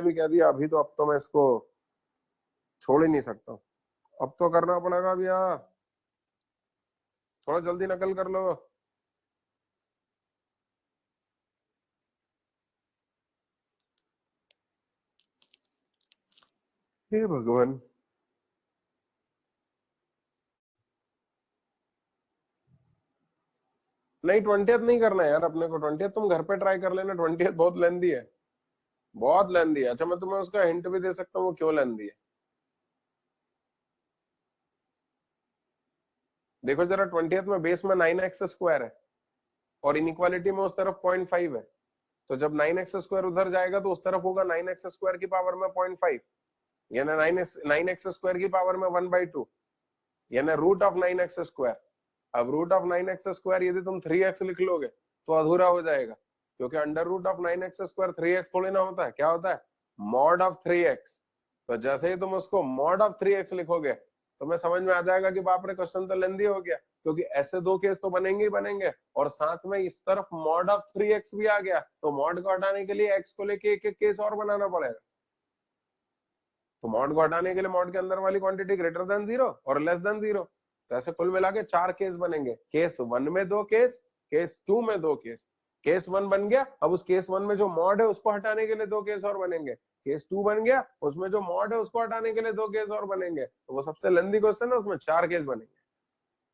भी कह दिया अभी, तो अब तो मैं इसको छोड़ ही नहीं सकता, अब तो करना पड़ेगा भैया, थोड़ा जल्दी नकल कर लो। हे भगवान, नहीं 20th नहीं करना है यार अपने को, 20th तुम घर पे ट्राई कर लेना, 20th बहुत लेंदी है, बहुत लेंदी है। अच्छा मैं तुम्हें उसका हिंट भी दे सकता हूँ वो क्यों लेंदी है। देखो जरा, 20th में बेस में 9x² है और इनइक्वालिटी में उस तरफ 0.5 है, तो जब 9x² उधर जाएगा तो उस तरफ होगा 9x² की पावर में 0.5, यानी 9x² की पावर में 1/2, यानी √9x²। अब √9x² यदि तुम 3x लिख लोगे तो अधूरा हो जाएगा, क्योंकि √9x², 3x थोड़ी ना होता है, क्या होता है, मॉड ऑफ 3x। तो जैसे ही तुम उसको मॉड ऑफ 3x लिखोगे तो मैं समझ में आ जाएगा कि बाप रे क्वेश्चन तो लेंदी हो गया, क्योंकि ऐसे दो केस तो बनेंगे ही बनेंगे, और साथ में इस तरफ मॉड ऑफ 3x भी आ गया, तो मॉड को हटाने के लिए x को लेके एक एक केस और बनाना पड़ेगा। तो मॉड को हटाने के लिए मॉड के अंदर वाली क्वांटिटी ग्रेटर देन 0 और लेस देन 0, तो ऐसे कुल मिला के 4 केस बनेंगे, केस 1 में 2 केस, केस 2 में 2 केस। केस 1 बन गया, अब उस केस 1 में जो मॉड है उसको हटाने के लिए 2 केस और बनेंगे, केस 2 बन गया, उसमें जो मॉड है उसको हटाने के लिए 2 केस और बनेंगे, तो वो सबसे लेंदी क्वेश्चन है, उसमें 4 केस बनेंगे,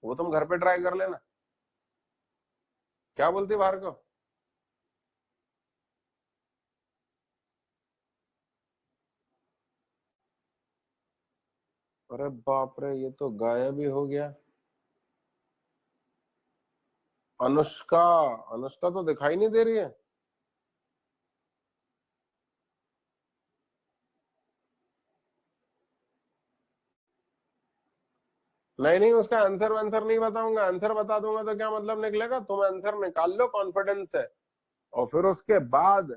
वो तुम घर पे ट्राई कर लेना। क्या बोलती भार्गव? अरे बाप रे, ये तो गायब ही हो गया। अनुष्का, अनुष्का तो दिखाई नहीं दे रही है। नहीं नहीं, उसका आंसर वांसर नहीं बताऊंगा, आंसर बता दूंगा तो क्या मतलब निकलेगा, तुम आंसर निकाल लो कॉन्फिडेंस से, और फिर उसके बाद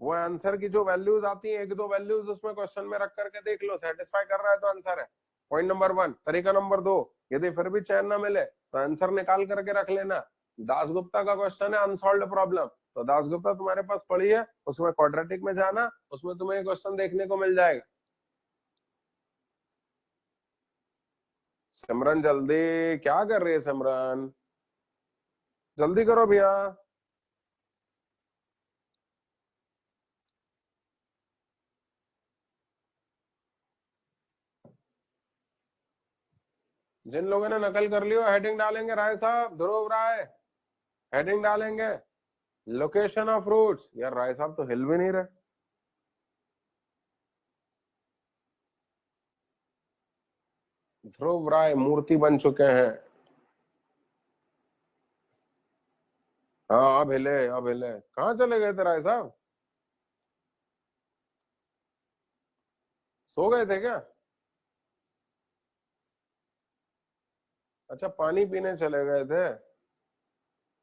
वो आंसर की जो वैल्यूज आती हैं, एक दो वैल्यूज उसमें क्वेश्चन में रख करके देख लो, सेटिस्फाई कर रहा है तो आंसर है। Point number 1। तरीका नंबर 2, यदि फिर भी चैन ना मिले तो आंसर निकाल करके रख लेना। दासगुप्ता का क्वेश्चन है अनसॉल्व प्रॉब्लम, तो दासगुप्ता तुम्हारे पास पड़ी है, उसमें क्वाड्रेटिक में जाना, उसमें तुम्हें क्वेश्चन देखने को मिल जाएगा। सिमरन जल्दी, क्या कर रही है सिमरन, जल्दी करो भैया। जिन लोगों ने नकल कर लियो हेडिंग डालेंगे, राय साहब, ध्रुव राय, हेडिंग डालेंगे लोकेशन ऑफ रूट्स। यार राय साहब तो हिल भी नहीं रहे। ध्रुव राय मूर्ति बन चुके हैं। हाँ अब हिले, अब हिले, कहाँ चले गए थे राय साहब, सो गए थे क्या? अच्छा पानी पीने चले गए थे,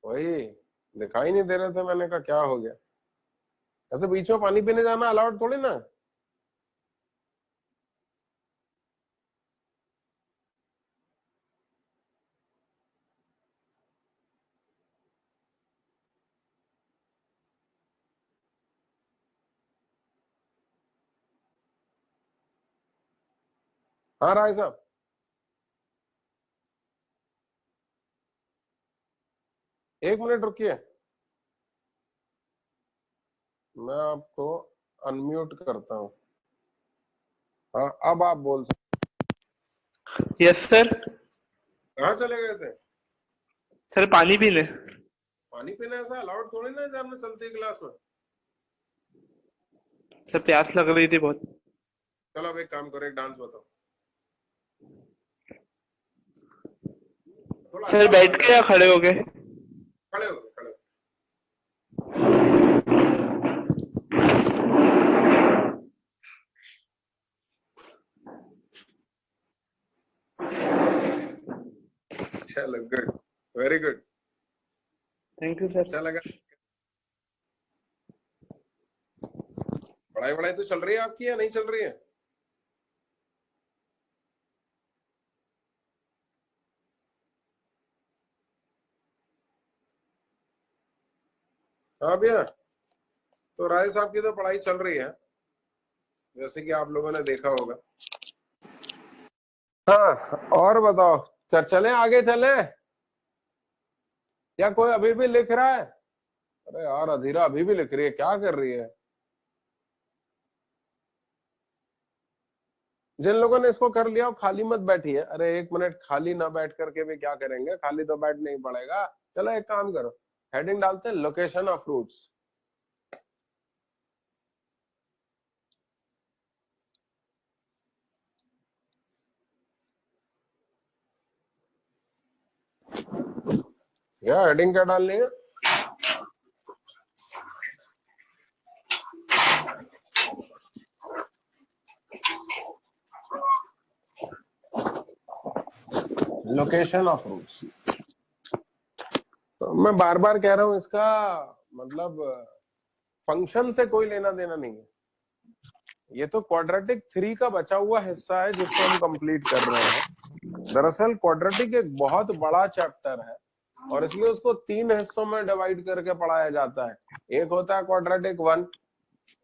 वही दिखाई नहीं दे रहे थे, मैंने कहा क्या हो गया। ऐसे बीच में पानी पीने जाना अलाउड थोड़ी ना। हाँ राय साहब, एक मिनट रुकिए, मैं आपको अनम्यूट करता हूँ। हाँ अब आप बोल सकते। Yes sir. कहाँ चले गए थे? सर पानी पीने। पानी पीना ऐसा अलाउड थोड़ी ना एग्जाम में चलती क्लास में। सर प्यास लग रही थी बहुत। चलो अब एक काम करो, एक डांस बताओ, थोड़ा सर अच्छा बैठ बताना के या यार। खड़े हो गए? खड़े हो, खड़े हो। चलो good, very good, thank you sir. अच्छा लगा। पढ़ाई वढ़ाई तो चल रही है आपकी या नहीं चल रही है? हाँ भैया, तो राय साहब की तो पढ़ाई चल रही है, जैसे कि आप लोगों ने देखा होगा। हाँ, और बताओ, चले आगे चले, या कोई अभी भी लिख रहा है? अरे यार अधीरा अभी भी लिख रही है, क्या कर रही है? जिन लोगों ने इसको कर लिया वो खाली मत बैठिए। अरे 1 मिनट खाली ना बैठ करके भी क्या करेंगे, खाली तो बैठ नहीं पड़ेगा। चलो एक काम करो, हेडिंग डालते हैं लोकेशन ऑफ रूट्स। या हेडिंग क्या डालनी है? Location of roots. तो मैं बार बार कह रहा हूं, इसका मतलब फंक्शन से कोई लेना देना नहीं है। ये तो क्वाड्रेटिक 3 का बचा हुआ हिस्सा है जिसको हम कंप्लीट कर रहे हैं। दरअसल क्वाड्रेटिक एक बहुत बड़ा चैप्टर है और इसलिए उसको 3 हिस्सों में डिवाइड करके पढ़ाया जाता है। एक होता है क्वाड्रेटिक 1,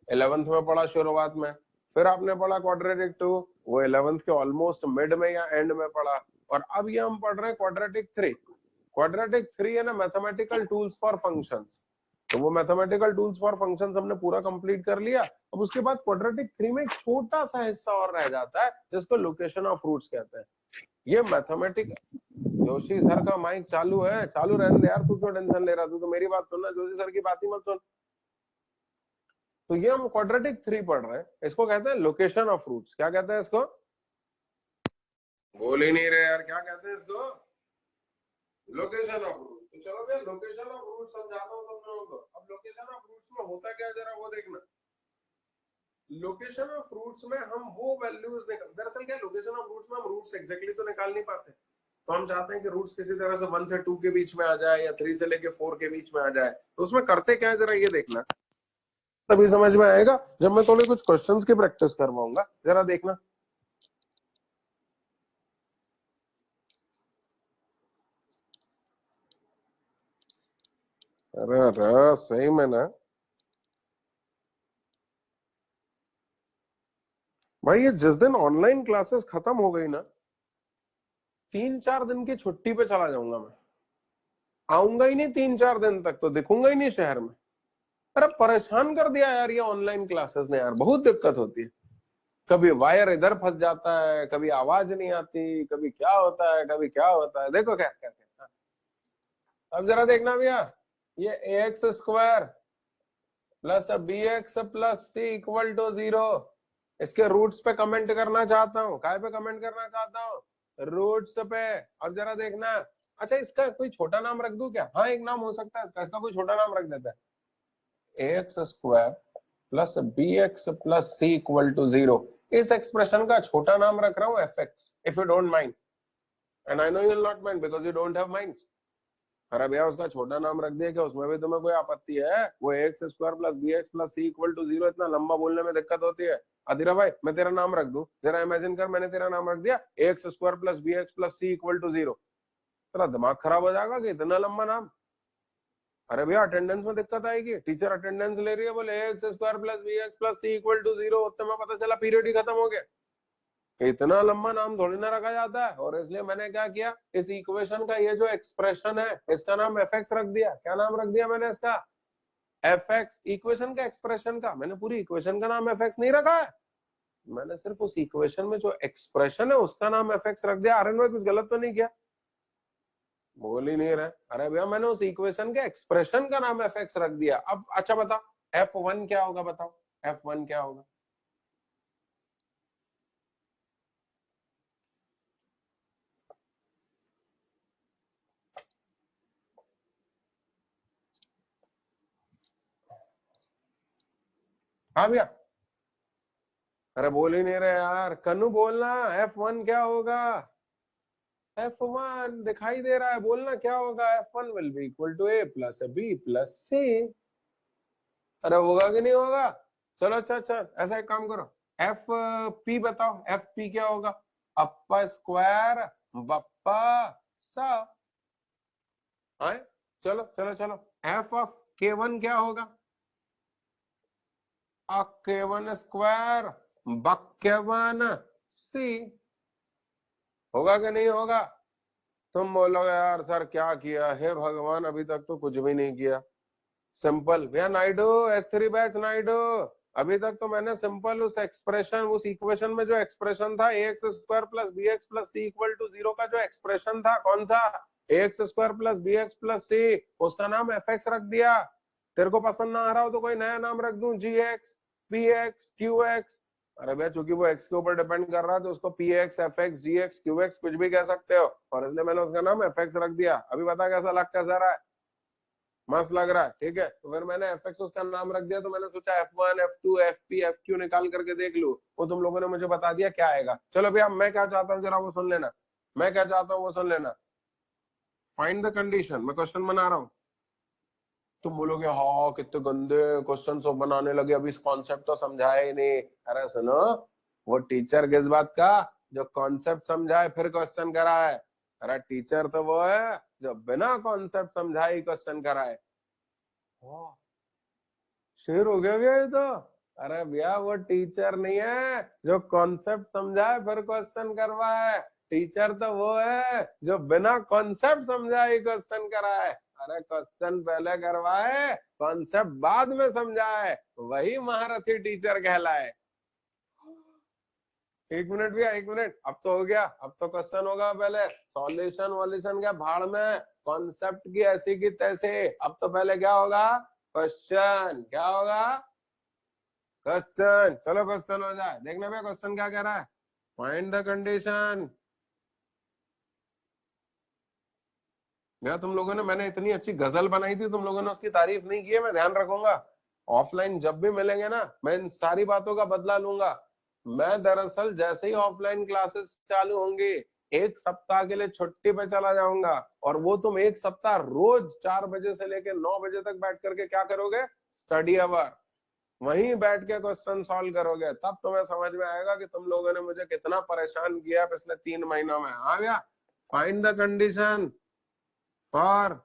11th में पढ़ा शुरुआत में। फिर आपने पढ़ा क्वाड्रेटिक 2, वो 11th के ऑलमोस्ट मिड में या एंड में पढ़ा। और अब ये हम पढ़ रहे हैं क्वाड्रेटिक 3। क्वाड्रेटिक 3 है ना मैथमेटिकल टूल्स फॉर फंक्शंस। तो वो मैथमेटिकल टूल्स फॉर फंक्शंस हमने पूरा कंप्लीट कर लिया। अब उसके बाद क्वाड्रेटिक 3 में एक छोटा सा हिस्सा और रह जाता है जिसको लोकेशन ऑफ रूट्स कहते हैं। ये मैथमेटिक, जोशी सर का माइक चालू है, चालू रहने दे यार, तू क्यों टेंशन ले रहा? तू तो मेरी बात सुनना, जोशी सर की बात ही मत सुन। तो ये हम क्वाड्रेटिक 3 पढ़ रहे हैं, इसको कहते हैं लोकेशन ऑफ रूट्स। क्या कहते हैं इसको? बोल ही नहीं रहे यार, क्या कहते हैं इसको? Location of roots. तो चलो भैया लोकेशन ऑफ रूट्स समझाता हूँ तुम लोगों को। अब लोकेशन ऑफ रूट्स में होता क्या है जरा वो देखना। लोकेशन ऑफ रूट्स में हम वो वैल्यूज निकाल, दरअसल क्या लोकेशन ऑफ रूट्स में हम रूट्स एग्जैक्टली तो निकाल नहीं पाते। तो हम चाहते हैं कि रूट्स किसी तरह से 1 से 2 के बीच में आ जाए या 3 से लेके 4 के बीच में आ जाए। तो उसमें करते क्या है जरा ये देखना, तभी समझ में आएगा जब मैं थोड़े कुछ क्वेश्चंस की प्रैक्टिस करवाऊंगा। जरा देखना। अरे अरे सही में ना भाई, ये जिस दिन ऑनलाइन क्लासेस खत्म हो गई ना, 3-4 दिन की छुट्टी पे चला जाऊंगा मैं। आऊंगा ही नहीं 3-4 दिन तक, तो दिखूंगा ही नहीं शहर में। अरे परेशान कर दिया यार ये ऑनलाइन क्लासेस ने यार, बहुत दिक्कत होती है। कभी वायर इधर फंस जाता है, कभी आवाज नहीं आती, कभी क्या होता है, कभी क्या होता है। देखो क्या क्या क्या। अब जरा देखना भैया, ये ax² plus bx plus c equal to 0, इसके रूट्स पे कमेंट करना चाहता हूँ। काय पे कमेंट करना चाहता हूँ? रूट्स पे। अब जरा देखना, अच्छा इसका कोई छोटा नाम रख दूं क्या? हाँ एक नाम हो सकता है इसका, इसका कोई छोटा नाम रख देता है, ax² plus bx plus c equal to 0। इस एक्सप्रेशन का छोटा नाम रख रहा हूँ fx, if you don't mind, and I know you will not mind because you don't have minds. अरे भैया उसका छोटा नाम रख दिया, क्या उसमें भी तुम्हें कोई आपत्ति है? वो ax² plus bx plus c equal to 0 इतना लंबा बोलने में दिक्कत होती है? अधीरा भाई मैं तेरा नाम रख दूं, जरा इमेजिन कर, मैंने तेरा नाम रख दिया ax² plus bx plus c equal to 0, तेरा दिमाग खराब हो जाएगा कि इतना लंबा नाम। अरे भैया अटेंडेंस में दिक्कत आएगी, टीचर अटेंडेंस ले रही है, बोले ax² plus bx plus c equal to 0, उतने में पता चला पीरियड ही खत्म हो गया। इतना लंबा नाम थोड़ी ना रखा जाता है। और इसलिए मैंने क्या किया, इस इक्वेशन का ये जो एक्सप्रेशन है इसका नाम fx रख दिया। क्या नाम रख दिया मैंने इसका? fx। इक्वेशन का एक्सप्रेशन का, मैंने पूरी इक्वेशन का नाम fx नहीं रखा है, मैंने सिर्फ उस इक्वेशन में जो एक्सप्रेशन है उसका नाम fx रख दिया। आर्यन भाई कुछ गलत तो नहीं किया? बोल ही नहीं रहे। अरे भैया मैंने उस इक्वेशन के एक्सप्रेशन का नाम fx रख दिया। अब अच्छा बताओ f1 क्या होगा? बताओ f1 क्या होगा? हाँ भैया, अरे बोल ही नहीं रहे यार, कन्नू बोलना, f1 क्या होगा? f1 दिखाई दे रहा है, बोलना क्या होगा? f1 will be equal to a plus b plus c। अरे होगा कि नहीं होगा? चलो अच्छा अच्छा, ऐसा एक काम करो, एफ पी बताओ, एफ पी क्या होगा? अप्पा स्क्वायर बप्पा सा। आए, चलो चलो चलो, एफ ऑफ K1 क्या होगा? K1 स्क्वायर बक K1 C होगा कि नहीं होगा? तुम बोलोगे यार सर क्या किया है भगवान, अभी तक तो कुछ भी नहीं किया। सिंपल भैया नाइडू, S3 बैच नाइडू, अभी तक तो मैंने सिंपल उस एक्सप्रेशन, उस इक्वेशन में जो एक्सप्रेशन था ax square plus bx plus c equal to 0 का जो एक्सप्रेशन था, कौन सा? ax square plus bx plus c, उसका नाम fx रख दिया। तेरे को पसंद ना आ रहा हो तो कोई नया नाम रख दूं, gx, px, qx। अरे भैया चूंकि वो x के ऊपर डिपेंड कर रहा है तो उसको px, fx, gx, qx कुछ भी कह सकते हो, और इसलिए मैंने उसका नाम fx रख दिया। अभी बता कैसा रहा है? मस्त लग रहा है, ठीक है। तो फिर मैंने fx उसका नाम रख दिया, तो मैंने सोचा f1, f2, fp, fq निकाल करके देख लूं। वो तुम लोगों ने मुझे बता दिया क्या आएगा। चलो भैया मैं क्या चाहता हूँ जरा वो सुन लेना, मैं क्या चाहता हूँ वो सुन लेना। फाइंड द कंडीशन, मैं क्वेश्चन बना रहा हूँ। तुम बोलोगे हाँ कितने गंदे क्वेश्चन सब बनाने लगे, अभी इस कॉन्सेप्ट तो समझाया ही नहीं। अरे सुनो, वो टीचर किस बात का, जो कॉन्सेप्ट समझाए फिर क्वेश्चन कराए। अरे टीचर तो वो है जो बिना कॉन्सेप्ट समझाए क्वेश्चन कराए। शेर हो गया भैया ये तो। अरे भैया वो टीचर नहीं है जो कॉन्सेप्ट समझाए फिर क्वेश्चन करवाए, टीचर तो वो है जो बिना कॉन्सेप्ट समझाए क्वेश्चन कराए। अरे क्वेश्चन पहले करवाए, कॉन्सेप्ट बाद में समझाए, वही महारथी टीचर कहलाए। एक मिनट भैया, एक मिनट, अब तो हो गया, अब तो क्वेश्चन होगा। पहले सॉल्यूशन वॉल्यूशन क्या भाड़ में, कॉन्सेप्ट की ऐसी की तैसे। अब तो पहले क्या होगा? क्वेश्चन। क्या होगा? क्वेश्चन। चलो क्वेश्चन हो जाए, देखना भैया क्वेश्चन क्या कह रहा है। Find the condition. भैया तुम लोगों ने, मैंने इतनी अच्छी गजल बनाई थी, तुम लोगों ने उसकी तारीफ नहीं की है, मैं ध्यान रखूंगा। ऑफलाइन जब भी मिलेंगे ना, मैं इन सारी बातों का बदला लूंगा। मैं दरअसल जैसे ही ऑफलाइन क्लासेस चालू होंगी, एक सप्ताह के लिए छुट्टी पे चला जाऊंगा, और वो तुम एक सप्ताह रोज 4 बजे से लेकर 9 बजे तक बैठ करके क्या करोगे? स्टडी अवर। वहीं बैठ के क्वेश्चन सॉल्व करोगे, तब तुम्हें समझ में आएगा कि तुम लोगों ने मुझे कितना परेशान किया पिछले 3 महीनों में। हाँ भैया, find the condition for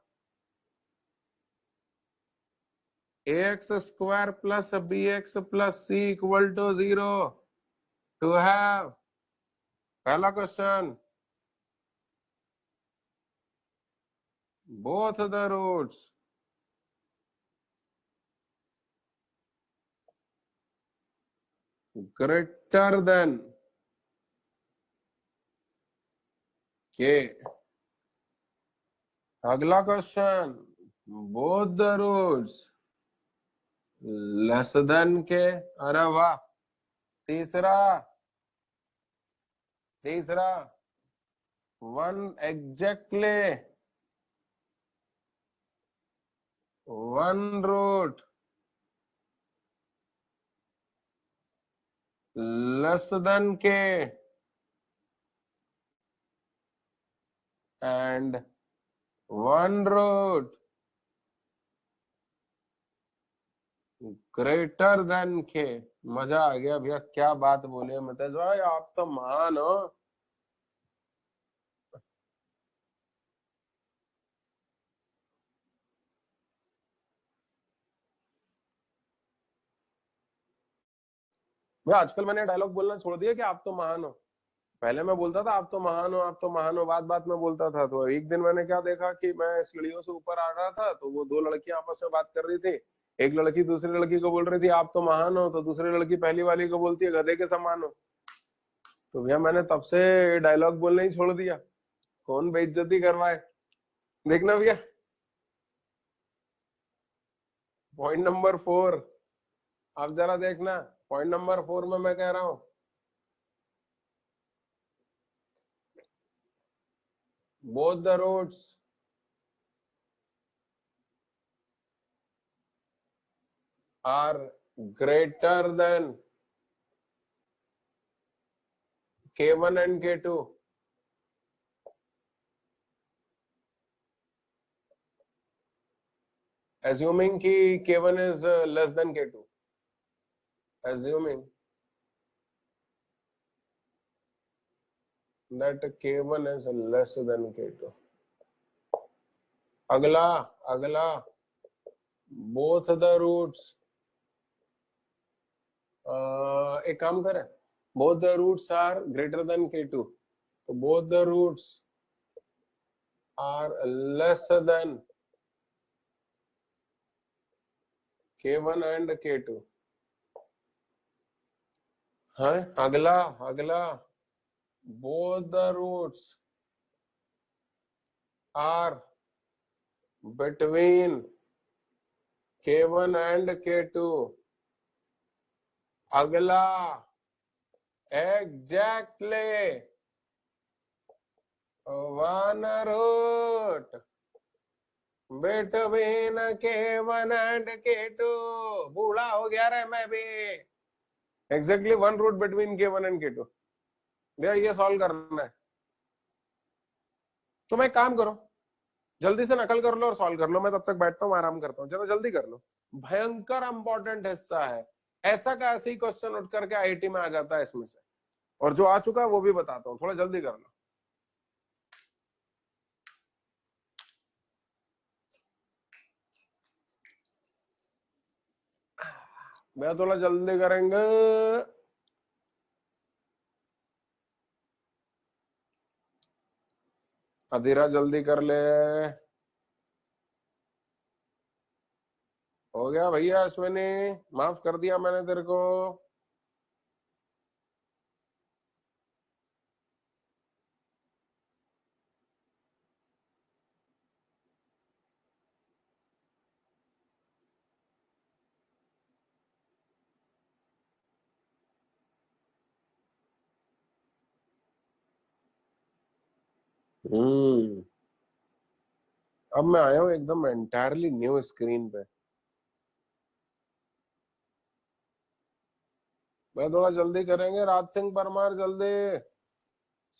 ax square plus bx plus c equal to 0 to have. पहला question, both the roots greater than k। अगला question, both the roots less than K. अरे वाह। तीसरा, तीसरा, one exactly one root less than K and one root greater than K. मजा आ गया भैया, क्या बात बोले मुतेश भाई, आप तो महान हो। भैया आजकल मैंने डायलॉग बोलना छोड़ दिया कि आप तो महान हो। पहले मैं बोलता था आप तो महान हो, आप तो महान हो, बात बात में बोलता था। तो एक दिन मैंने क्या देखा कि मैं सीढ़ियों से ऊपर आ रहा था, तो वो 2 लड़कियां आपस में बात कर रही थी। एक लड़की दूसरी लड़की को बोल रही थी आप तो महान हो, तो दूसरी लड़की पहली वाली को बोलती है गधे के समान हो। तो भैया मैंने तब से डायलॉग बोलना ही छोड़ दिया, कौन बेइज्जती करवाए। देखना भैया, पॉइंट नंबर 4, आप जरा देखना। पॉइंट नंबर 4 में मैं कह रहा हूं, both the routes are greater than k1 and k2, assuming कि k1 is less than k2, assuming that k1 is less than k2। अगला, अगला, both the roots एक काम करें, both the roots are greater than k2, तो both the roots are less than k1 and k2 है। अगला अगला both the roots are between k1 and k2। अगला exactly one root between k1 and k2। बूढ़ा हो गया रे मैं भी। exactly one root between k1 and k2 भैया, ये सॉल्व करना है। तो मैं एक काम करो, जल्दी से नकल कर लो और सॉल्व कर लो, मैं तब तक बैठता हूँ आराम करता हूँ। चलो जल्दी कर लो, भयंकर इंपॉर्टेंट हिस्सा है। ऐसा का ऐसे ही क्वेश्चन उठ करके आईआईटी में आ जाता है इसमें से, और जो आ चुका है वो भी बताता हूँ, थोड़ा जल्दी कर लो। मैं थोड़ा जल्दी करेंगे। अधीरा जल्दी कर ले। हो गया भैया अश्विनी, माफ कर दिया मैंने तेरे को। अब मैं आया हूँ एकदम एंटायरली न्यू स्क्रीन पे। मैं थोड़ा जल्दी करेंगे। राज सिंह परमार जल्दी,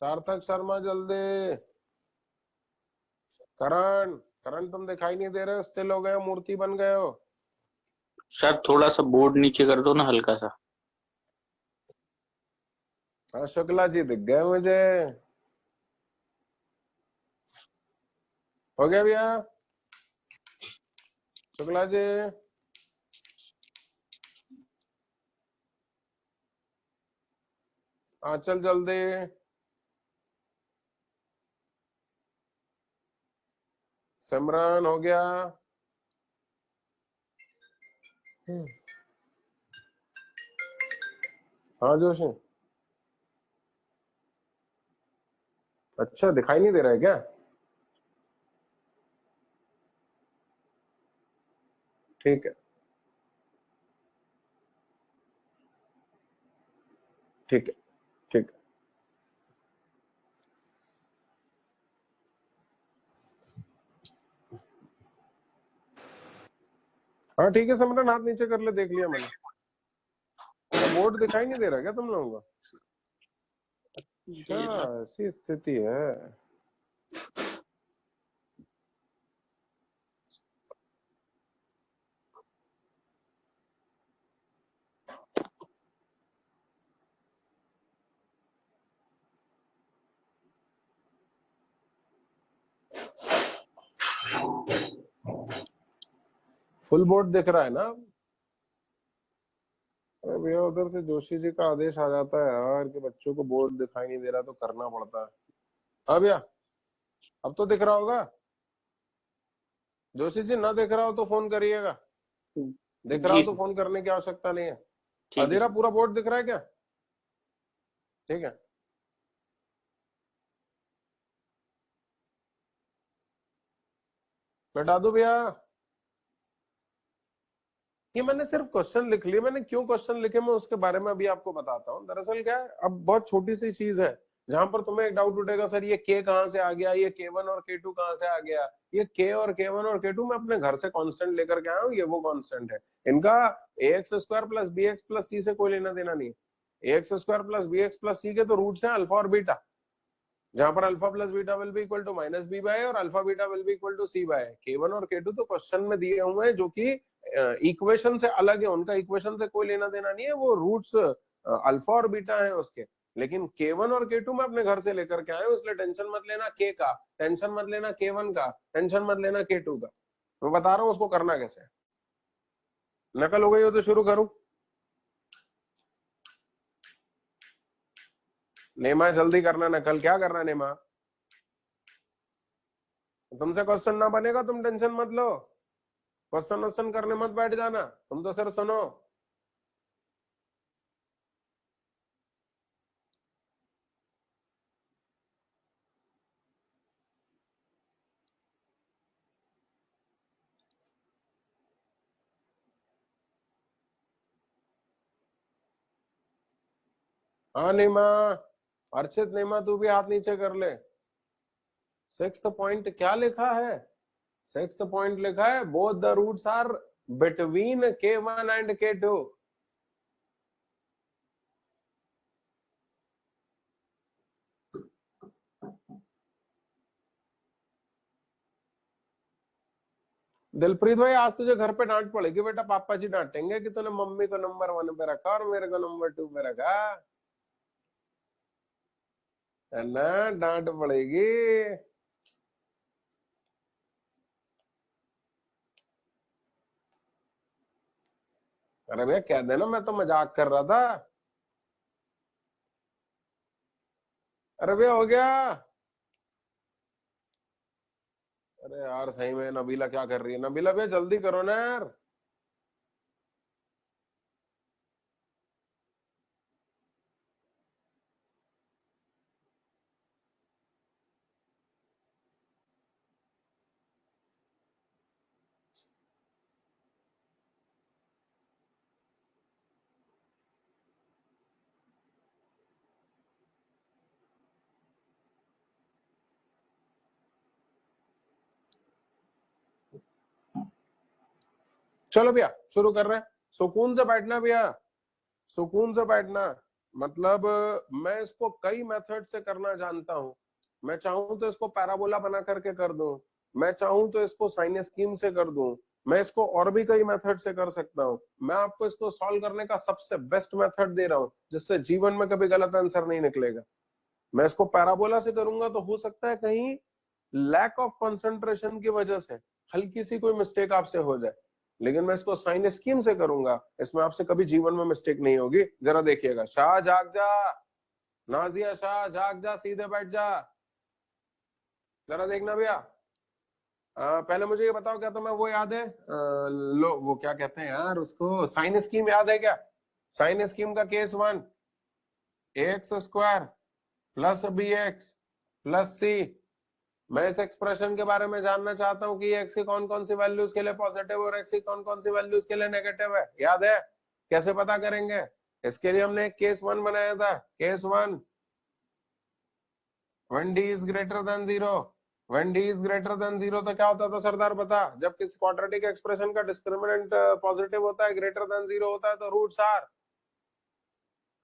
सार्थक शर्मा जल्दी, करण करण तुम दिखाई नहीं दे रहे हो, स्टिल हो गए हो, मूर्ति बन गए हो। सर थोड़ा सा बोर्ड नीचे कर दो ना, हल्का सा। हाँ शुक्ला जी दिख गए मुझे। हो गया भैया शुक्ला जी। हाँ चल जल्दी। सिमरन हो गया। हाँ जोशी, अच्छा दिखाई नहीं दे रहा है क्या? ठीक है ठीक है ठीक है। हाँ ठीक है सिमरन, हाथ नीचे कर ले, देख लिया मैंने। तो बोर्ड दिखाई नहीं दे रहा क्या तुम लोगों को? अच्छा ऐसी स्थिति है। फुल बोर्ड दिख रहा है ना? अरे भैया उधर से जोशी जी का आदेश आ जाता है यार कि बच्चों को बोर्ड दिखाई नहीं दे रहा तो करना पड़ता है। हाँ भैया अब तो दिख रहा होगा। जोशी जी ना दिख रहा हो तो फोन करिएगा, दिख रहा हो तो फोन करने की आवश्यकता नहीं है। अधीरा पूरा बोर्ड दिख रहा है क्या? ठीक है बैठा दो भैया। ये मैंने सिर्फ क्वेश्चन लिख लिए, मैंने क्यों क्वेश्चन लिखे मैं उसके बारे में अभी आपको बताता हूँ। दरअसल क्या है, अब बहुत छोटी सी चीज है जहां पर तुम्हें एक डाउट उठेगा, सर ये के कहाँ से आ गया, ये k1 और k2 कहाँ से आ गया। ये k और k1 और k2 मैं अपने घर से कांस्टेंट लेकर के आया हूँ, ये वो कांस्टेंट है। इनका ax square plus bx plus c से कोई लेना देना नहीं है। ax square plus bx plus c के तो रूट्स हैं अल्फा और बीटा, जहां पर alpha plus beta will be equal to minus B by और alpha beta will be equal to C by. k1 और k2 तो क्वेश्चन में दिए हुए हैं जो कि इक्वेशन से अलग है, उनका इक्वेशन से कोई लेना देना नहीं है, वो रूट्स अल्फा और बीटा है उसके। लेकिन k1 और k2 मैं अपने घर से लेकर के आया हूं, इसलिए टेंशन मत लेना k का, टेंशन मत लेना k1 का, टेंशन मत लेना k2 का। मैं बता रहा हूं उसको करना कैसे। नकल हो गई हो तो शुरू करूं? नेमा जल्दी करना ना, कल क्या करना है नेमा? तुमसे क्वेश्चन ना बनेगा, तुम टेंशन मत लो, क्वेश्चन क्वेश्चन करने मत बैठ जाना, तुम तो सिर्फ सुनो। हाँ नेमा, अर्चित नेमा तू भी हाथ नीचे कर ले। सिक्स्थ पॉइंट क्या लिखा है? सिक्स्थ पॉइंट लिखा है both the roots are between K1 and K2। Dilpreet भाई, आज तुझे घर पे डांट पड़ेगी बेटा, पापा जी डांटेंगे कि तूने मम्मी को नंबर 1 पे रखा और मेरे को नंबर 2 पे रखा, है ना? डांट पड़ेगी। अरे भैया कह देना मैं तो मजाक कर रहा था। अरे भैया हो गया। अरे यार सही में नबीला क्या कर रही है? नबीला भैया जल्दी करो ना यार। चलो भैया शुरू कर रहे हैं। सुकून से बैठना भैया, सुकून से बैठना। मतलब मैं इसको कई मेथड से करना जानता हूं। मैं चाहूं तो इसको पैराबोला बना करके कर दूं, मैं चाहूं तो इसको साइन स्कीम से कर दूं, मैं इसको और भी कई मेथड से कर सकता हूं। मैं आपको इसको सॉल्व करने का सबसे बेस्ट मेथड दे रहा हूं, जिससे जीवन में कभी गलत आंसर नहीं निकलेगा। मैं इसको पैराबोला से करूंगा तो हो सकता है कहीं लैक ऑफ कंसंट्रेशन की वजह से हल्की सी कोई मिस्टेक आपसे हो जाए, लेकिन मैं इसको साइन स्कीम से करूंगा, इसमें आपसे कभी जीवन में मिस्टेक नहीं होगी। जरा देखिएगा। शाह जाग जा, नाजिया शाह जाग जा, सीधे बैठ जा। जरा देखना भैया। पहले मुझे ये बताओ, क्या तुम्हें वो याद है? लो वो क्या कहते हैं यार उसको, साइन स्कीम याद है क्या? साइन स्कीम का case 1, ax² plus bx plus c। मैं इस एक्सप्रेशन के बारे में जानना चाहता हूं कि x की कौन कौन सी वैल्यूज के लिए पॉजिटिव और x की कौन कौन सी वैल्यूज के लिए नेगेटिव है। याद है? कैसे पता करेंगे? इसके लिए हमने एक केस 1 बनाया था। Case 1, when d is greater than 0। when d is greater than 0 तो क्या होता था सरदार बता? जब किसी क्वाड्रेटिक एक्सप्रेशन का डिस्क्रिमिनेंट पॉजिटिव होता है, ग्रेटर देन 0 होता है, तो roots are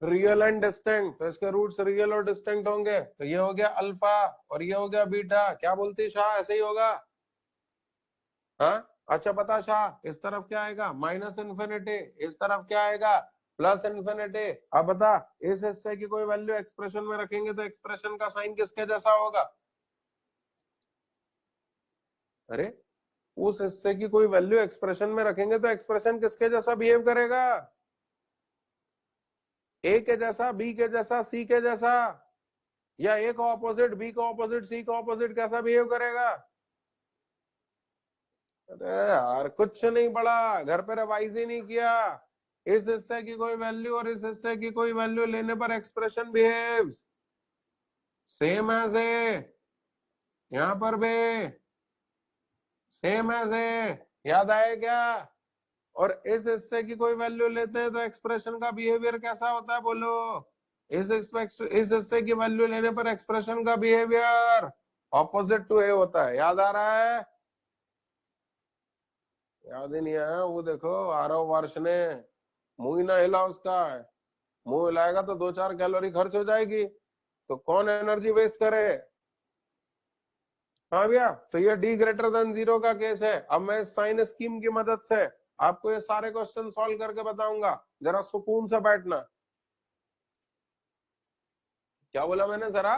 real and distinct. तो इसके रूट्स रियल और डिस्टिंक्ट होंगे। तो ये हो गया अल्फा और ये हो गया बीटा। क्या बोलती शाह, ऐसे ही होगा? हाँ अच्छा बता शाह, इस तरफ क्या आएगा? Minus infinity. इस तरफ क्या आएगा? Plus infinity. अब बता, इस हिस्से की कोई वैल्यू एक्सप्रेशन में रखेंगे तो एक्सप्रेशन का साइन किसके जैसा होगा? अरे उस हिस्से की कोई वैल्यू एक्सप्रेशन में रखेंगे तो एक्सप्रेशन किसके जैसा बिहेव करेगा? ए के जैसा, बी के जैसा, सी के जैसा, या ए का ऑपोजिट, बी का ऑपोजिट, सी का ऑपोजिट, कैसा बिहेव करेगा? अरे यार कुछ नहीं पढ़ा, घर पे रिवाइज ही नहीं किया। इस हिस्से की कोई वैल्यू और इस हिस्से की कोई वैल्यू लेने पर expression behaves same as A, यहां पर भी सेम एज ए। याद आए क्या? और इस हिस्से की कोई वैल्यू लेते हैं तो एक्सप्रेशन का बिहेवियर कैसा होता है बोलो? इस हिस्से की वैल्यू लेने पर एक्सप्रेशन का बिहेवियर ऑपोजिट टू ए होता है। याद आ रहा है? याद ही नहीं आया? वो देखो आरव वर्ष ने मुंह ही ना हिला उसका। मुंह हिलाएगा तो 2-4 कैलोरी खर्च हो जाएगी, तो कौन एनर्जी वेस्ट करे? हाँ भैया, तो ये d ग्रेटर देन 0 का केस है। अब मैं साइन स्कीम की मदद से आपको ये सारे क्वेश्चन सॉल्व करके बताऊंगा। जरा सुकून से बैठना। क्या बोला मैंने? जरा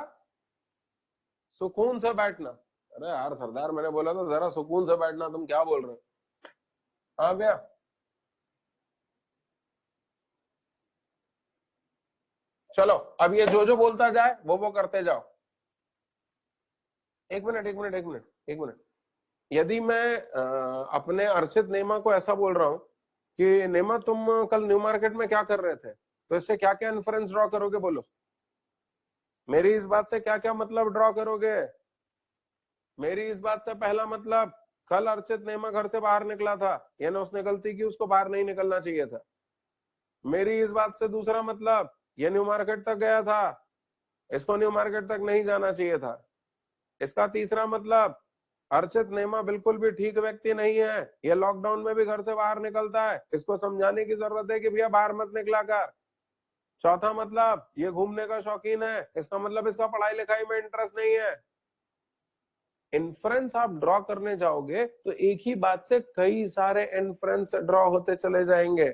सुकून से बैठना। अरे यार सरदार, मैंने बोला तो जरा सुकून से बैठना, तुम क्या बोल रहे हो? हाँ भैया। चलो अब ये जो बोलता जाए वो करते जाओ। एक मिनट। यदि मैं अपने अर्चित नेमा को ऐसा बोल रहा हूं कि नेमा तुम कल न्यू मार्केट में क्या कर रहे थे, तो इससे क्या क्या इन्फ्रेंस ड्रॉ करोगे, बोलो मेरी इस बात से क्या क्या मतलब ड्रॉ करोगे। मेरी इस बात से पहला मतलब, कल अर्चित नेमा घर से बाहर निकला था, यानी उसने गलती की, उसको बाहर नहीं निकलना चाहिए था। मेरी इस बात से दूसरा मतलब, ये न्यू मार्केट तक गया था, इसको न्यू मार्केट तक नहीं जाना चाहिए था। इसका तीसरा मतलब, अर्चित नेमा बिल्कुल भी ठीक व्यक्ति नहीं है, ये लॉकडाउन में भी घर से बाहर निकलता है, इसको समझाने की जरूरत है कि भैया बाहर मत निकला कर। चौथा मतलब, ये घूमने का शौकीन है, इसका मतलब इसका पढ़ाई लिखाई में इंटरेस्ट नहीं है। इन्फ्रेंस आप ड्रॉ करने जाओगे तो एक ही बात से कई सारे इन्फ्रेंस ड्रॉ होते चले जाएंगे।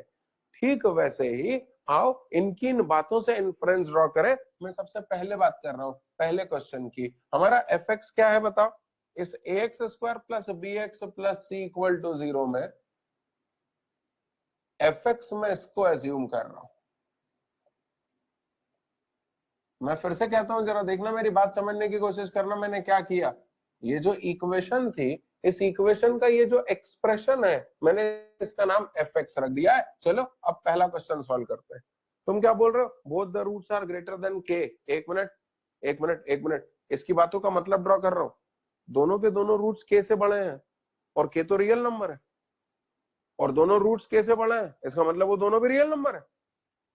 ठीक वैसे ही आओ इनकी इन बातों से इन्फ्रेंस ड्रॉ करें। मैं सबसे पहले बात कर रहा हूं पहले क्वेश्चन की, हमारा एफ एक्स क्या है बताओ। इस A X square plus B X plus C equal to 0 में एफ एक्स में इसको एज्यूम कर रहा हूं। मैं फिर से कहता हूं, जरा देखना, मेरी बात समझने की कोशिश करना। मैंने क्या किया, ये जो इक्वेशन थी, इस इक्वेशन का ये जो एक्सप्रेशन है, मैंने इसका नाम एफ एक्स रख दिया है। चलो अब पहला क्वेश्चन सॉल्व करते हैं। तुम क्या बोल रहे हो, both the roots are greater than k. एक मिनट, इसकी बातों का मतलब ड्रॉ कर रहा हूं। दोनों के दोनों रूट्स के से बड़े हैं, और के तो रियल नंबर है, और दोनों रूट्स के से बड़े हैं, इसका मतलब वो दोनों भी रियल नंबर है।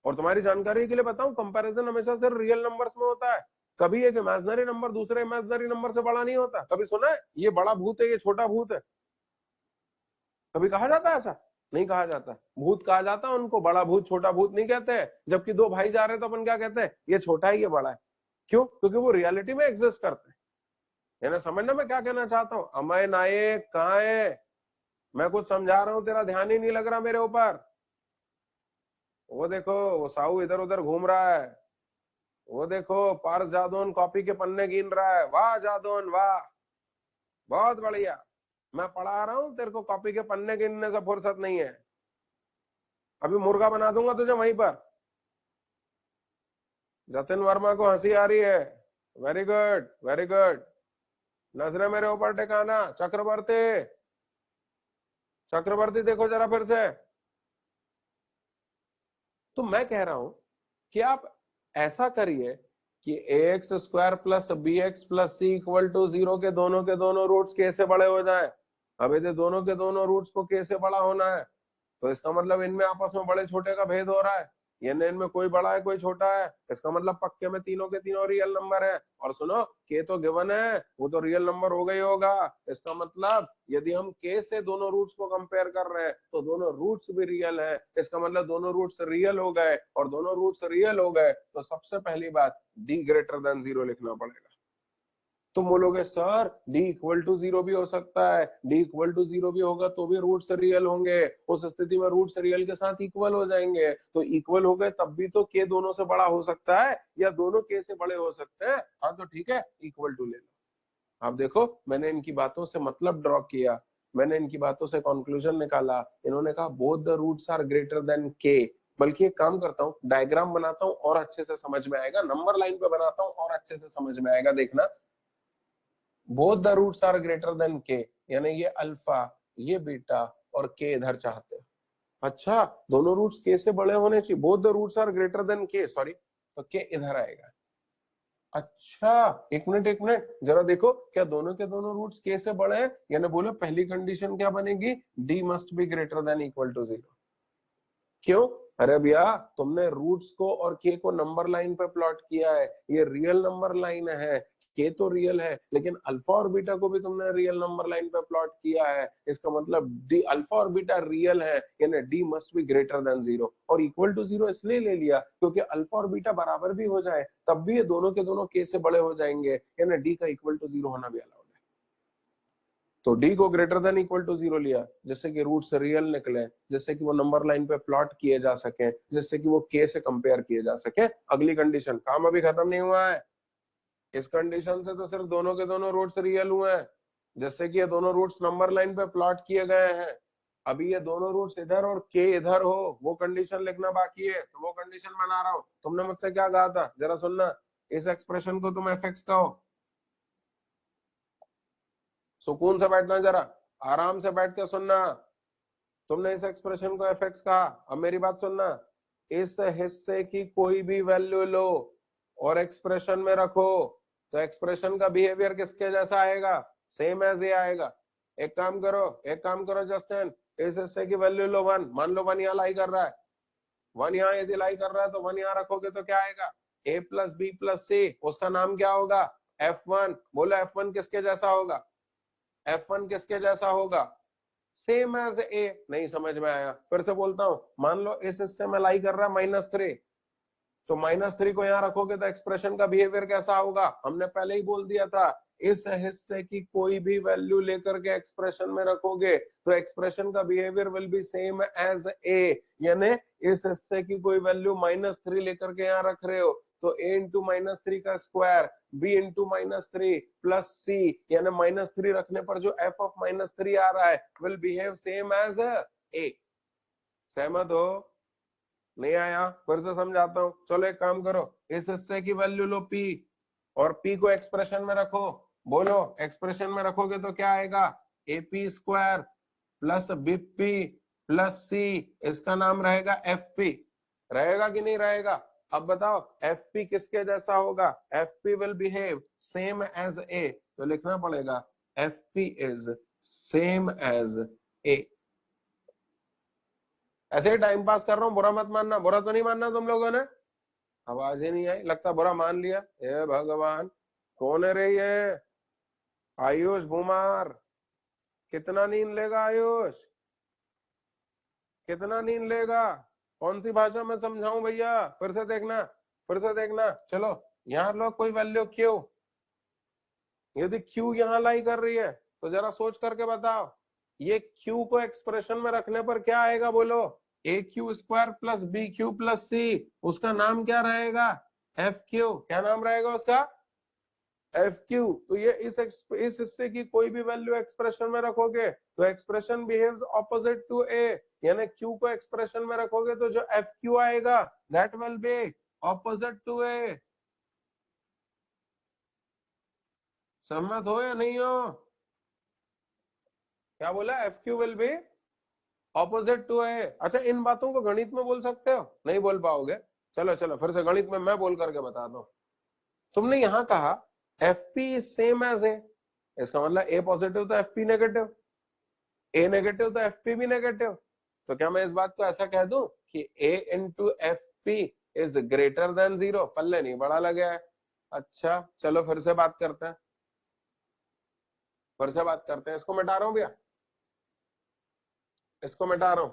और तुम्हारी जानकारी के लिए बताऊं, कंपैरिजन हमेशा सिर्फ रियल नंबर्स में होता है, कभी एक इमेजिनरी नंबर दूसरे इमेजिनरी नंबर से बड़ा नहीं होता। कभी सुना है ये बड़ा भूत है, ये छोटा भूत है, कभी कहा जाता है ऐसा? नहीं कहा जाता। भूत कहा जाता है उनको, बड़ा भूत छोटा भूत नहीं कहते हैं। जबकि दो भाई जा रहे हैं तो अपन क्या कहते हैं, ये छोटा है ये बड़ा है। क्यों? क्योंकि वो रियलिटी में एग्जिस्ट करते हैं। यानी समझना मैं क्या कहना चाहता हूं। अमय नायक कहाँ है? मैं कुछ समझा रहा हूं, तेरा ध्यान ही नहीं लग रहा मेरे ऊपर। वो देखो, वो साहू इधर उधर घूम रहा है। वो देखो, पार्स जादौन कॉपी के पन्ने गिन रहा है। वाह जादौन वाह, बहुत बढ़िया। मैं पढ़ा रहा हूं, तेरे को कॉपी के पन्ने गिनने से फुर्सत नहीं है। अभी मुर्गा बना दूंगा तुझे वहीं पर। जतिन वर्मा को हंसी आ रही है, वेरी गुड वेरी गुड। नजरें मेरे ऊपर टिकाना। चक्रवर्ती, चक्रवर्ती देखो जरा फिर से। तो मैं कह रहा हूं कि आप ऐसा करिए कि A X square plus B X plus C equal to 0 के दोनों रूट्स के से बड़े हो जाए। अब यदि दोनों के दोनों रूट्स को के से बड़ा होना है, तो इसका मतलब इनमें आपस में बड़े छोटे का भेद हो रहा है, यानी इनमें कोई बड़ा है कोई छोटा है। इसका मतलब पक्के में तीनों के तीनों रियल नंबर है। और सुनो, के तो गिवन है, वो तो रियल नंबर हो गई होगा। इसका मतलब यदि हम के से दोनों रूट्स को कंपेयर कर रहे हैं तो दोनों रूट्स भी रियल है। इसका मतलब दोनों रूट्स रियल हो गए, और दोनों रूट्स रियल हो गए तो सबसे पहली बात, डी ग्रेटर देन 0 लिखना पड़ेगा। तुम बोलोगे सर d इक्वल टू 0 भी हो सकता है, d इक्वल टू 0 भी होगा तो भी रूट्स रियल होंगे। उस स्थिति में रूट्स रियल के साथ इक्वल हो जाएंगे। तो इक्वल हो गए तब भी तो k दोनों से बड़ा हो सकता है, या दोनों k से बड़े हो सकते हैं। हाँ तो ठीक है, इक्वल टू ले लो। आप देखो, मैंने इनकी बातों से मतलब ड्रॉ किया, मैंने इनकी बातों से कंक्लूजन निकाला। इन्होंने कहा both the roots are greater than k। बल्कि एक काम करता हूँ, डायग्राम बनाता हूँ और अच्छे से समझ में आएगा, नंबर लाइन पे बनाता हूँ और अच्छे से समझ में आएगा। देखना, both the roots are greater than k, यानी ये अल्फा ये बीटा और के इधर चाहते हैं। अच्छा, दोनों रूट्स के से बड़े होने चाहिए, both the roots are greater than k, sorry, तो के इधर आएगा। अच्छा एक मिनट जरा देखो, क्या दोनों के दोनों रूट्स के से बड़े हैं? यानी बोलो पहली कंडीशन क्या बनेगी, D must be greater than equal to 0। क्यों? अरे भैया, तुमने रूट्स को और के को नंबर लाइन पे प्लॉट किया है, ये रियल नंबर लाइन है। के तो रियल है, लेकिन अल्फा और बीटा को भी तुमने रियल नंबर लाइन पे प्लॉट किया है। इसका मतलब डी अल्फा और बीटा रियल है, यानी D must be greater than 0। और इक्वल टू 0 इसलिए ले लिया क्योंकि अल्फा और बीटा बराबर भी हो जाए तब भी ये दोनों के दोनों के से बड़े हो जाएंगे, यानी डी का इक्वल टू 0 होना भी अलाउड है। तो डी को ग्रेटर देन इक्वल टू 0 लिया, जिससे कि रूट्स रियल निकले, जिससे कि वो नंबर लाइन पे प्लॉट किए जा सके, जिससे कि वो के से कंपेयर किए जा सके। अगली कंडीशन, काम अभी खत्म नहीं हुआ है। इस कंडीशन से तो सिर्फ दोनों के दोनों रूट्स रियल हुए हैं, जिससे कि ये दोनों रूट्स नंबर लाइन पे प्लॉट किए गए हैं। अभी ये दोनों रूट्स इधर और के इधर हो, वो कंडीशन लिखना बाकी है, तो वो कंडीशन बना रहा हूं। तुमने मुझसे क्या कहा था, जरा सुनना, इस एक्सप्रेशन को तुम एफ कहो। सुकून से बैठना, जरा आराम से बैठ के सुनना। तुमने इस एक्सप्रेशन को एफ कहा, अब मेरी बात सुनना, इस हिस्से की कोई भी वैल्यू लो और एक्सप्रेशन में रखो, तो एक्सप्रेशन का बिहेवियर किसके जैसा आएगा, सेम एज ए आएगा। एक काम करो जस्टिन, इस हिस्से की वैल्यू लो 1, मान लो 1 यहाँ लाई कर रहा है, 1 यहाँ यदि लाई कर रहा है तो 1 यहाँ रखोगे तो क्या आएगा, a plus B plus C, उसका नाम क्या होगा, f1। बोलो f1 किसके जैसा होगा, f1 किसके जैसा होगा, सेम एज ए। नहीं समझ में आया, फिर से बोलता हूं, मान लो इस हिस्से में लाई कर रहा है -3, तो -3 को यहाँ रखोगे तो एक्सप्रेशन का बिहेवियर कैसा होगा, हमने पहले ही बोल दिया था, इस हिस्से की कोई भी वैल्यू लेकर के एक्सप्रेशन में रखोगे तो एक्सप्रेशन का behaviour will be same as A. यानी इस हिस्से की कोई वैल्यू -3 लेकर के यहाँ रख रहे हो तो a इंटू -3 का square b into -3 plus c, यानी -3 रखने पर जो f ऑफ -3 आ रहा है will behave same as a। सहमत हो, नहीं आया, फिर से समझाता हूं। चलो एक काम करो, इस हिस्से की वैल्यू लो p और p को एक्सप्रेशन में रखो। बोलो एक्सप्रेशन में रखोगे तो क्या आएगा, AP square plus BP plus C, इसका नाम रहेगा FP। रहेगा कि नहीं रहेगा, अब बताओ FP किसके जैसा होगा, FP will behave same as A, तो लिखना पड़ेगा FP is same as A। ऐसे ही टाइम पास कर रहा हूं, बुरा मत मानना, बुरा तो नहीं मानना तुम लोगों ने, आवाज ही नहीं आई, लगता बुरा मान लिया। हे भगवान, कौन है रे ये, आयुष भूमार, कितना नींद लेगा आयुष, कितना नींद लेगा, कौन सी भाषा में समझाऊं भैया, फिर से देखना। चलो यहाँ लो कोई वैल्यू क्यू, यदि क्यू यहाँ लाई कर रही है तो जरा सोच करके बताओ, ये क्यू को एक्सप्रेशन में रखने पर क्या आएगा, बोलो, A Q square plus B Q plus C, उसका नाम क्या रहेगा, एफ क्यू। क्या नाम रहेगा उसका, एफ क्यू। तो ये इस हिस्से की कोई भी वैल्यू एक्सप्रेशन में रखोगे तो expression behaves opposite to a, यानी क्यू को एक्सप्रेशन में रखोगे तो जो एफ क्यू आएगा that will be opposite to a. सहमत हो या नहीं हो, क्या बोला, f q will be opposite to a. अच्छा, इन बातों को गणित में बोल सकते हो, नहीं बोल पाओगे, चलो फिर से गणित में मैं बोल करके बता दूं। तुमने यहां कहा FP is same as A, इसका मतलब A पॉजिटिव तो FP नेगेटिव, A नेगेटिव तो FP भी नेगेटिव, तो क्या मैं इस बात को ऐसा कह दूं कि A into FP is greater than 0, पल्ले नहीं बड़ा लगा है। अच्छा चलो फिर से बात करते हैं, इसको मिटा रहा हूं भैया, इसको मिटा रहा हूं।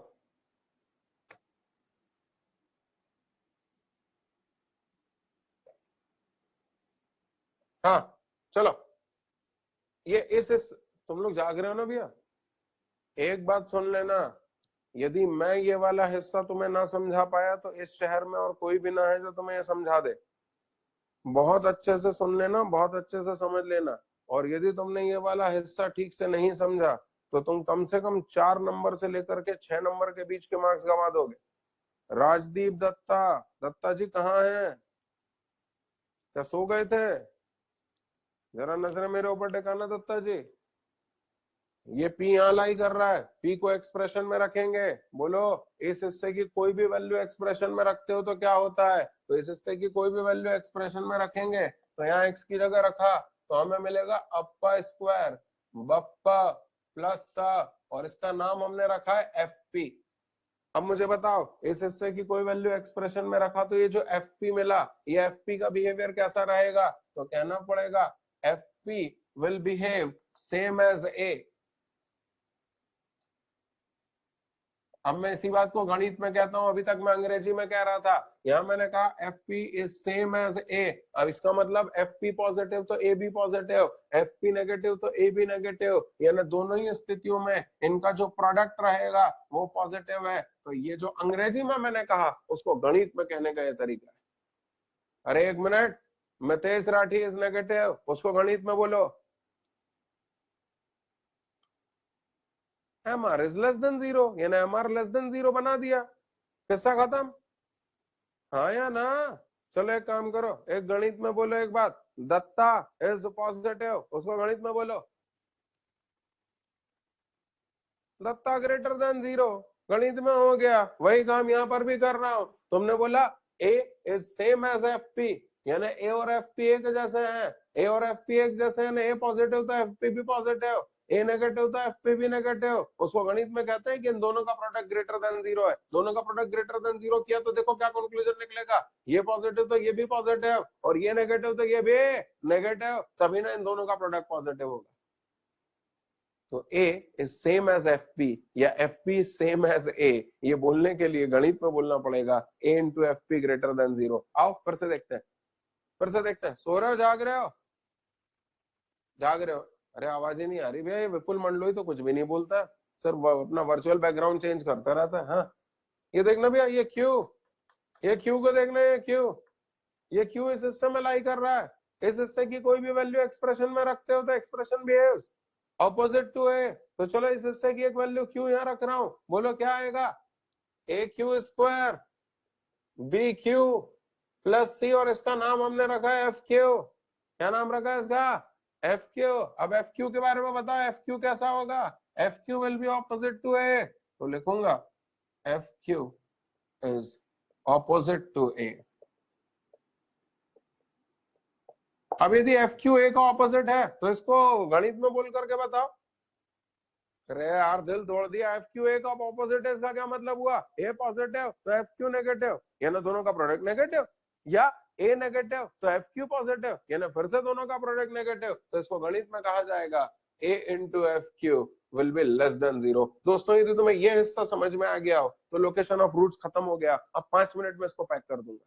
हाँ चलो, ये इस तुम लोग जाग रहे हो ना भैया, एक बात सुन लेना, यदि मैं ये वाला हिस्सा तुम्हें ना समझा पाया तो इस शहर में और कोई भी ना है जो तुम्हें ये समझा दे। बहुत अच्छे से सुन लेना, बहुत अच्छे से समझ लेना, और यदि तुमने ये वाला हिस्सा ठीक से नहीं समझा तो तुम कम से कम 4 नंबर से लेकर के 6 नंबर के बीच के मार्क्स गंवा दोगे। राजदीप दत्ता जी कहाँ हैं, क्या सो गए थे, जरा नजर मेरे ऊपर टिकाना दत्ता जी। ये P यहाँ लाई कर रहा है, P को एक्सप्रेशन में रखेंगे, बोलो इस हिस्से की कोई भी वैल्यू एक्सप्रेशन में रखते हो तो क्या होता है, तो इस हिस्से की कोई भी वैल्यू एक्सप्रेशन में रखेंगे तो यहाँ x की जगह रखा तो हमें मिलेगा अप्पा स्क्वायर बप्पा प्लस सा, और इसका नाम हमने रखा है FP। अब मुझे बताओ, इस हिस्से की कोई वैल्यू एक्सप्रेशन में रखा तो ये जो FP मिला, ये FP का बिहेवियर कैसा रहेगा, तो कहना पड़ेगा FP will behave same as A। अब मैं इसी बात को गणित में कहता हूं, अभी तक मैं अंग्रेजी में कह रहा था, यहां मैंने कहा FP is same as A। अब इसका मतलब FP पॉजिटिव तो A भी पॉजिटिव, FP नेगेटिव तो A भी नेगेटिव, यानी दोनों ही स्थितियों में इनका जो प्रोडक्ट रहेगा वो पॉजिटिव है। तो ये जो अंग्रेजी में मैंने कहा उसको गणित में कहने का ये तरीका है। अरे एक minute, Mitesh Rathi is negative, उसको गणित में बोलो। M r is less than zero, यानी m r less than zero बना दिया, किस्सा खत्म। हाँ या ना? चलो एक काम करो, एक गणित में बोलो एक बात, दत्ता इज पॉजिटिव, उसको गणित में बोलो। दत्ता ग्रेटर देन जीरो, गणित में हो गया। वही काम यहां पर भी कर रहा हूं। तुमने बोला a is same as f p, यानी ए और एफ पी एक जैसे हैं। ए और एफ पी एक जैसे हैं, ए पॉजिटिव तो एफ पी भी पॉजिटिव, ए नेगेटिव तो एफ पी भी नेगेटिव। उसको गणित में कहते हैं कि इन दोनों का प्रोडक्ट ग्रेटर देन जीरो है। दोनों का प्रोडक्ट ग्रेटर देन जीरो किया तो देखो क्या कंक्लूजन निकलेगा, ये पॉजिटिव तो ये भी पॉजिटिव, और ये नेगेटिव तो ये भी नेगेटिव, तभी ना इन दोनों का प्रोडक्ट पॉजिटिव होगा। तो A is same as FP या FP is same as A, ये बोलने के लिए गणित में बोलना पड़ेगा A into FP greater than zero. आओ फिर से देखते हैं, फिर से देखते हैं। सो रहे हो, जाग रहे हो? जाग रहे हो? अरे आवाज ही नहीं आ रही भैया, विपुल मंडलोई तो कुछ भी नहीं बोलता, सर अपना वर्चुअल बैकग्राउंड चेंज करता रहता है। हाँ ये देखना भैया, ये क्यू को देखना, ये क्यू इस हिस्से में लाई कर रहा है। इस हिस्से की कोई भी वैल्यू एक्सप्रेशन में रखते हो तो expression behaves opposite to a. तो चलो इस हिस्से की एक वैल्यू क्यू यहाँ रख रहा हूं, बोलो क्या आएगा? A Q square b Q plus c, और इसका नाम हमने रखा है एफ क्यू। क्या नाम रखा है इसका? F q. अब एफ क्यू के बारे में बताओ, एफ क्यू कैसा होगा? F q will be opposite to a, तो लिखूंगा f q is opposite to a. अब यदि एफ क्यू ए का ऑपोजिट है तो इसको गणित में बोल करके बताओ। अरे यार दिल तोड़ दिया, एफ क्यू ए का ऑपोजिट है, इसका क्या मतलब हुआ? ए पॉजिटिव तो एफ क्यू नेगेटिव, यानी दोनों का प्रोडक्ट नेगेटिव, या ए नेगेटिव तो एफ क्यू पॉजिटिव, यानी फिर से दोनों का प्रोडक्ट नेगेटिव, तो इसको गणित में कहा जाएगा a into f q will be less than zero. दोस्तों यदि तुम्हें यह हिस्सा समझ में आ गया हो तो लोकेशन ऑफ रूट्स खत्म हो गया। अब 5 मिनट में इसको पैक कर दूंगा।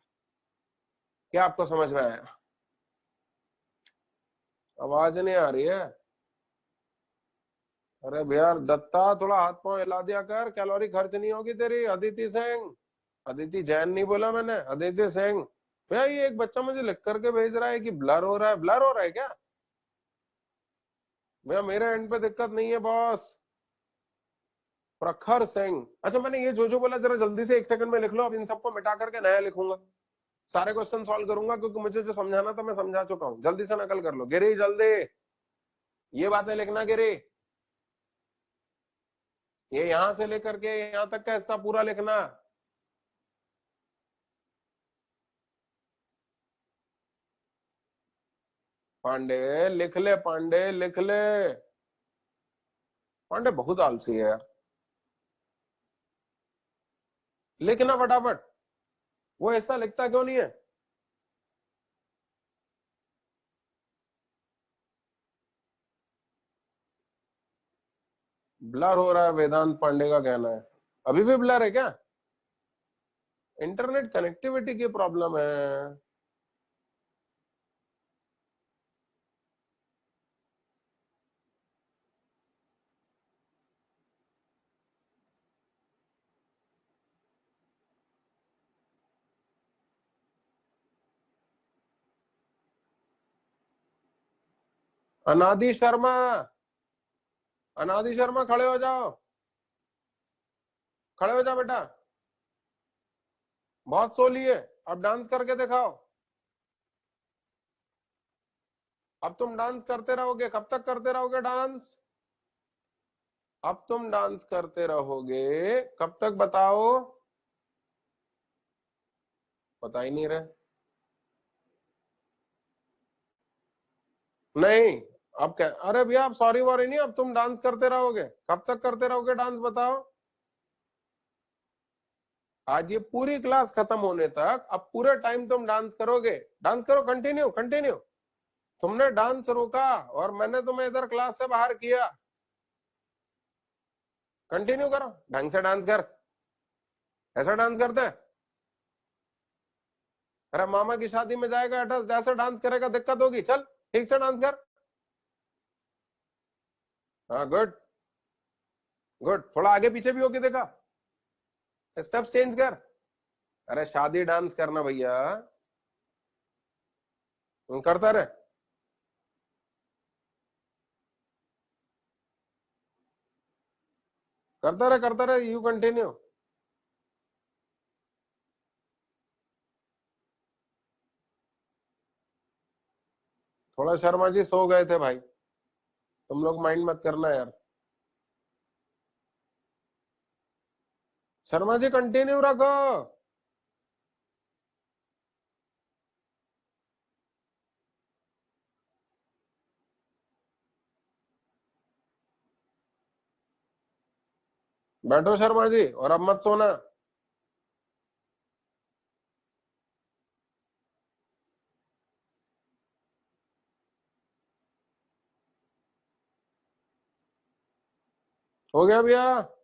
क्या आपको समझ में आया? आवाज नहीं आ रही है? अरे भैया दत्ता थोड़ा हाथ पांव हिला दिया कर, कैलोरी खर्च नहीं होगी तेरी। अदिति सिंह, अदिति जैन नहीं बोला मैंने, अदिति सिंह। भैया ये एक बच्चा मुझे लिख करके भेज रहा है कि ब्लर हो रहा है, ब्लर हो रहा है क्या? भैया मेरे एंड पे दिक्कत नहीं है बॉस। प्रखर सिंह, अच्छा मैंने ये जो बोला जरा जल्दी से 1 सेकंड में लिख लो। अब इन सबको मिटा करके नया लिखूंगा, सारे क्वेश्चन सॉल्व करूंगा, क्योंकि मुझे जो समझाना था मैं समझा चुका हूँ। जल्दी से नकल कर लो गिरी, जल्दी ये बातें लिखना गिरी। ये यहां से लेकर के यहां तक का हिस्सा पूरा लिखना। पांडे लिख ले, पांडे लिख ले। पांडे बहुत आलसी है यार, लिखना फटाफट। वो हिस्सा लिखता क्यों नहीं है? ब्लर हो रहा है, वेदांत पांडे का कहना है। अभी भी ब्लर है क्या? इंटरनेट कनेक्टिविटी की प्रॉब्लम है। अनादि शर्मा, अनादि शर्मा खड़े हो जाओ, खड़े हो जाओ बेटा, बहुत सो लिए। अब डांस करके दिखाओ। अब तुम डांस करते रहोगे, कब तक करते रहोगे डांस? अब तुम डांस करते रहोगे कब तक बताओ? बता ही नहीं रहे। नहीं, अब क्या? अरे भैया आप सॉरी वॉरी नहीं, अब तुम डांस करते रहोगे। कब तक करते रहोगे डांस बताओ? आज ये पूरी क्लास खत्म होने तक अब पूरे टाइम तुम डांस करोगे। डांस करो, कंटिन्यू कंटिन्यू। तुमने डांस रोका और मैंने तुम्हें इधर क्लास से बाहर किया। कंटिन्यू करो, ढंग से डांस कर। ऐसा डांस करते हैं? अरे मामा की शादी में जाएगा जैसे डांस करेगा दिक्कत होगी। चल ठीक से डांस कर। हाँ गुड गुड, थोड़ा आगे पीछे भी होके देखा, स्टेप्स चेंज कर। अरे शादी डांस करना भैया, तुम करता रहे। करता रहे, यू कंटिन्यू। थोड़ा शर्मा जी सो गए थे भाई, तुम लोग माइंड मत करना यार। शर्मा जी कंटिन्यू रखो। बैठो शर्मा जी, और अब मत सोना। हो गया भैया?